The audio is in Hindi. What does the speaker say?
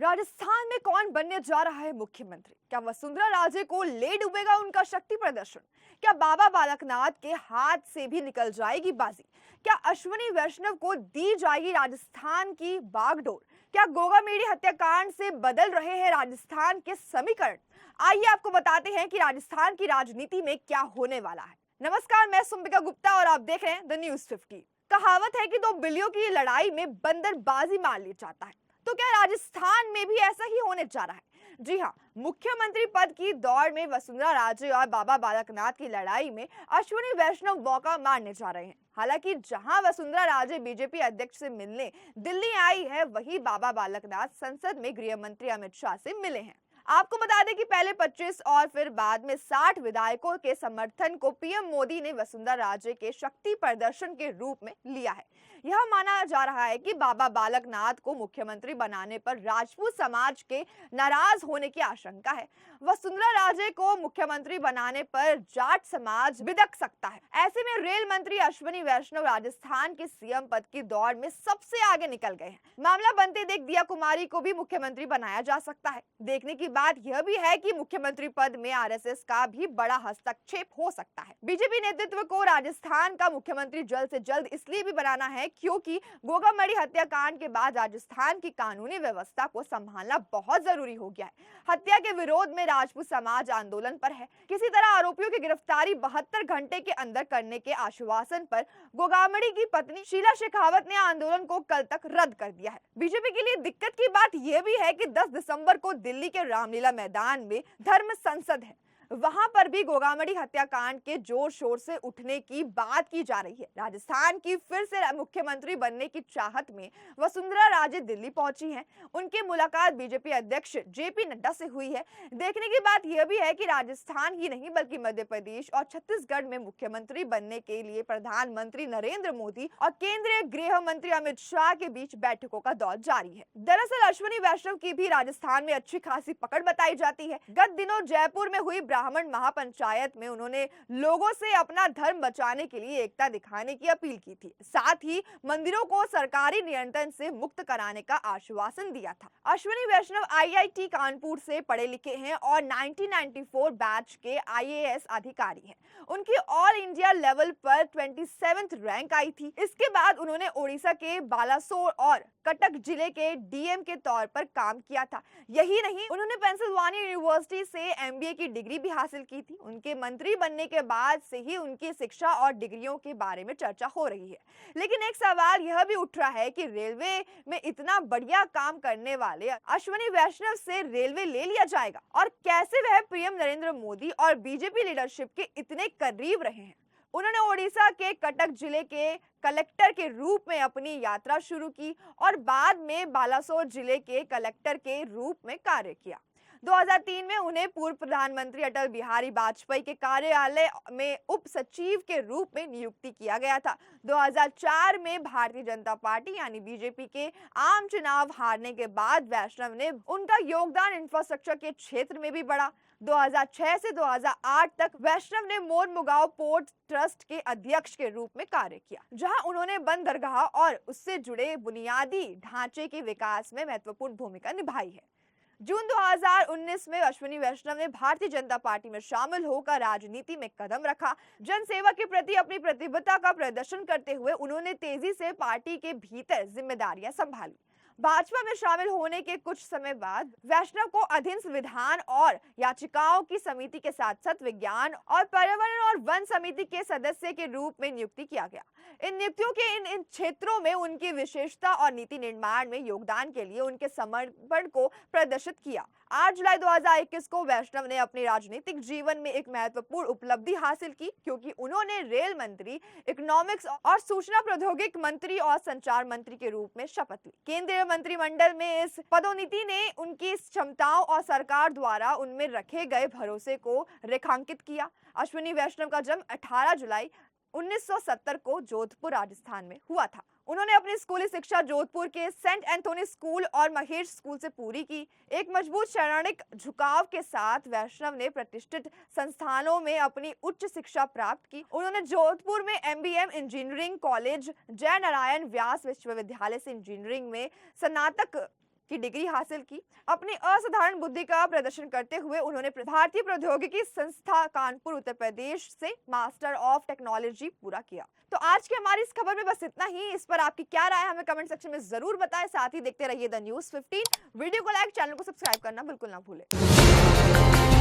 राजस्थान में कौन बनने जा रहा है मुख्यमंत्री? क्या वसुंधरा राजे को ले डूबेगा उनका शक्ति प्रदर्शन? क्या बाबा बालकनाथ के हाथ से भी निकल जाएगी बाजी? क्या अश्विनी वैष्णव को दी जाएगी राजस्थान की बागडोर? क्या गोगा मेडी हत्याकांड से बदल रहे हैं राजस्थान के समीकरण? आइए आपको बताते हैं कि राजस्थान की राजनीति में क्या होने वाला है। नमस्कार, मैं सुंबिका गुप्ता और आप देख रहे हैं द न्यूज 50। कहावत है कि दो बिल्लियों की लड़ाई में बंदर बाजी मार ले जाता है, तो क्या राजस्थान में भी ऐसा ही होने जा रहा है? जी हाँ, मुख्यमंत्री पद की दौड़ में वसुंधरा राजे और बाबा बालकनाथ की लड़ाई में अश्विनी वैष्णव मौका मारने जा रहे हैं। हालांकि जहां वसुंधरा राजे बीजेपी अध्यक्ष से मिलने दिल्ली आई है, वहीं बाबा बालकनाथ संसद में गृह मंत्री अमित शाह से मिले हैं। आपको बता दें कि पहले 25 और फिर बाद में 60 विधायकों के समर्थन को पीएम मोदी ने वसुंधरा राजे के शक्ति प्रदर्शन के रूप में लिया है। यह माना जा रहा है कि बाबा बालकनाथ को मुख्यमंत्री बनाने पर राजपूत समाज के नाराज होने की आशंका है। वसुंधरा राजे को मुख्यमंत्री बनाने पर जाट समाज बिदक सकता है। ऐसे में रेल मंत्री अश्विनी वैष्णव राजस्थान के सीएम पद की दौड़ में सबसे आगे निकल गए हैं। मामला बनते देख दिया कुमारी को भी मुख्यमंत्री बनाया जा सकता है। देखने की बात यह भी है कि मुख्यमंत्री पद में आरएसएस का भी बड़ा हस्तक्षेप हो सकता है। बीजेपी नेतृत्व को राजस्थान का मुख्यमंत्री जल्द से जल्द इसलिए भी बनाना है क्योंकि गोगामड़ी हत्याकांड के बाद राजस्थान की कानूनी व्यवस्था को संभालना बहुत जरूरी हो गया है। हत्या के विरोध में राजपूत समाज आंदोलन पर है। किसी तरह आरोपियों की गिरफ्तारी 72 घंटे के अंदर करने के आश्वासन पर गोगामड़ी की पत्नी शीला शेखावत ने आंदोलन को कल तक रद्द कर दिया है। बीजेपी के लिए दिक्कत की बात यह भी है कि 10 दिसंबर को दिल्ली के रामलीला मैदान में धर्म संसद है। वहां पर भी गोगामड़ी हत्याकांड के जोर शोर से उठने की बात की जा रही है। राजस्थान की फिर से मुख्यमंत्री बनने की चाहत में वसुंधरा राजे दिल्ली पहुंची हैं। उनकी मुलाकात बीजेपी अध्यक्ष जेपी नड्डा से हुई है। देखने की बात यह भी है कि राजस्थान ही नहीं बल्कि मध्य प्रदेश और छत्तीसगढ़ में मुख्यमंत्री बनने के लिए प्रधानमंत्री नरेंद्र मोदी और केंद्रीय गृह मंत्री अमित शाह के बीच बैठकों का दौर जारी है। दरअसल अश्विनी वैष्णव की भी राजस्थान में अच्छी खासी पकड़ बताई जाती है। गत दिनों जयपुर में हुई ब्राह्मण महापंचायत में उन्होंने लोगों से अपना धर्म बचाने के लिए एकता दिखाने की अपील की थी। साथ ही मंदिरों को सरकारी नियंत्रण से मुक्त कराने का आश्वासन दिया था। अश्विनी वैष्णव आईआईटी कानपुर से पढ़े लिखे हैं और 1994 बैच के आईएएस अधिकारी हैं। उनकी ऑल इंडिया लेवल पर 27th रैंक आई थी। इसके बाद उन्होंने ओडिशा के बालासोर और कटक जिले के डीएम के तौर पर काम किया था। यही नहीं, उन्होंने पेंसिल्वानिया यूनिवर्सिटी से एमबीए की डिग्री भी हासिल की थी। उनके मंत्री बनने के बाद से ही उनकी शिक्षा और डिग्रियों के बारे में चर्चा हो रही है। लेकिन एक सवाल यह भी उठ रहा है कि रेलवे में इतना बढ़िया काम करने वाले अश्विनी वैष्णव से रेलवे ले लिया जाएगा और कैसे वह पीएम नरेंद्र मोदी और बीजेपी लीडरशिप के इतने करीब रहे हैं। उन्होंने ओडिशा के कटक जिले के कलेक्टर के रूप में अपनी यात्रा शुरू की और बाद में बालासोर जिले के कलेक्टर के रूप में कार्य किया। 2003 में उन्हें पूर्व प्रधानमंत्री अटल बिहारी वाजपेयी के कार्यालय में उप सचिव के रूप में नियुक्ति किया गया था। 2004 में भारतीय जनता पार्टी यानी बीजेपी के आम चुनाव हारने के बाद वैष्णव ने उनका योगदान इंफ्रास्ट्रक्चर के क्षेत्र में भी बढ़ा। 2006 से 2008 तक वैष्णव ने मोरमुगांव पोर्ट ट्रस्ट के अध्यक्ष के रूप में कार्य किया, जहां उन्होंने बंदरगाह और उससे जुड़े बुनियादी ढांचे के विकास में महत्वपूर्ण भूमिका निभाई है। जून 2019 में अश्विनी वैष्णव ने भारतीय जनता पार्टी में शामिल होकर राजनीति में कदम रखा। जनसेवा के प्रति अपनी प्रतिबद्धता का प्रदर्शन करते हुए उन्होंने तेजी से पार्टी के भीतर जिम्मेदारियां संभाली। भाजपा में शामिल होने के कुछ समय बाद वैष्णव को अधीन संविधान और याचिकाओं की समिति के साथ साथ विज्ञान और पर्यावरण और वन समिति के सदस्य के रूप में नियुक्ति किया गया। इन नियुक्तियों के इन क्षेत्रों में उनकी विशेषता और नीति निर्माण में योगदान के लिए उनके समर्पण को प्रदर्शित किया। 8 जुलाई 2021 को वैष्णव ने अपने राजनीतिक जीवन में एक महत्वपूर्ण उपलब्धि हासिल की क्योंकि उन्होंने रेल मंत्री, इकोनॉमिक्स और सूचना प्रौद्योगिकी मंत्री और संचार मंत्री के रूप में शपथ ली। केंद्रीय मंत्रिमंडल में इस पदोन्नति ने उनकी क्षमताओं और सरकार द्वारा उनमें रखे गए भरोसे को रेखांकित किया। अश्विनी वैष्णव का जन्म 18 जुलाई 1970 को जोधपुर राजस्थान में हुआ था। उन्होंने अपनी स्कूली शिक्षा जोधपुर के सेंट एंथोनी स्कूल और महेश स्कूल से पूरी की। एक मजबूत शैक्षणिक झुकाव के साथ वैष्णव ने प्रतिष्ठित संस्थानों में अपनी उच्च शिक्षा प्राप्त की। उन्होंने जोधपुर में एमबीएम इंजीनियरिंग कॉलेज, जय नारायण व्यास विश्वविद्यालय से इंजीनियरिंग में स्नातक की डिग्री हासिल की। अपनी असाधारण बुद्धि का प्रदर्शन करते हुए उन्होंने भारतीय प्रौद्योगिकी संस्था कानपुर उत्तर प्रदेश से मास्टर ऑफ टेक्नोलॉजी पूरा किया। तो आज की हमारी इस खबर में बस इतना ही। इस पर आपकी क्या राय है हमें कमेंट सेक्शन में जरूर बताएं। साथ ही देखते रहिए द न्यूज़ 15। वीडियो को लाइक, चैनल को सब्सक्राइब करना बिल्कुल ना भूलें।